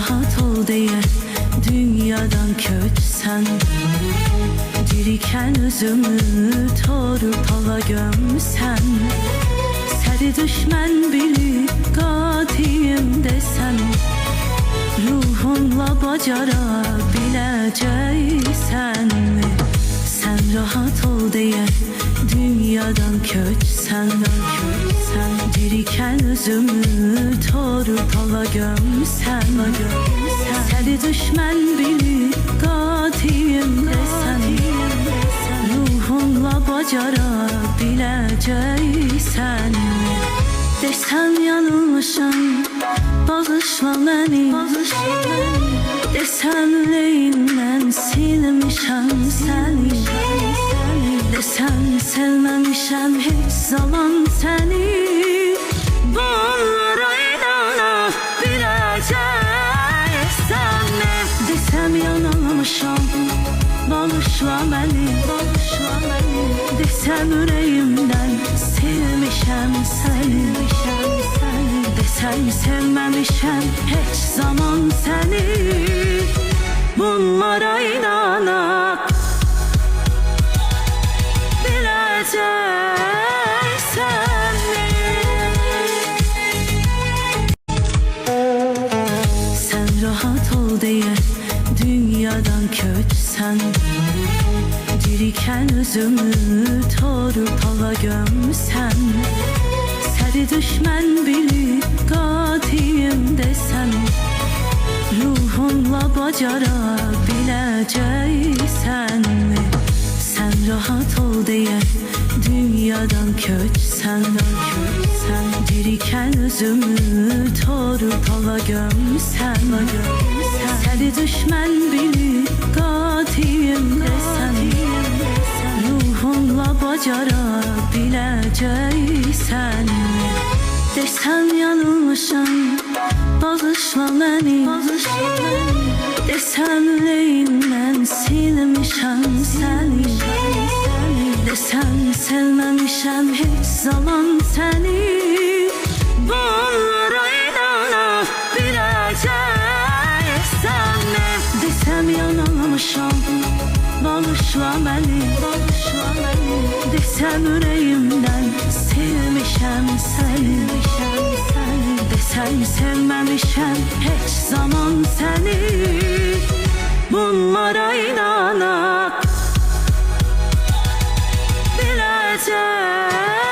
rahat ol diye dünyadan köçsen, dirikən özümü torup hala gömsen, səni düşmən bilib qatiyim desen, ruhunla bacara biləcəksən mi? Sen rahat ol diye dünyadan köçsen, dirikən özümü torup hala gömsen, səni düşmən bilib qatiyim desen, ruhunla bacara biləcəksən mi? Desəm yanılmışam, bağışla məni, desəm ürəyimdən silmişəm səni, desəm sevməmişəm heç zaman səni. Bunlara inana biləcəksən mi? Desəm yanılmışam, bağışla məni, desəm ürəyimdən silmişəm səni, desəm sevməmişəm heç zaman səni. Bunlara inana biləcəksən mi? Sen rahat ol diye dünyadan köçsen, dirikən özümü torup hala gömsen, səni düşmən bilib qatiyim desen, ruhunla bacara biləcəksən mi? Sen rahat ol diye dünyadan köçsen, dirikən özümü torup hala gömsen, səni düşmən bilib qatiyim desen, ruhunla bacara biləcəksən mi? Desəm yanılmışam, bağışla məni, desəm ürəyimdən silmişəm səni, desəm sevməmişəm heç zaman səni. Bunlara inana biləcəksən mi? Desəm yanılmışam, bağışla məni, desəm ürəyimdən silmişəm səni, desəm sevməmişəm heç zaman səni. Bunlara inana biləcəksən.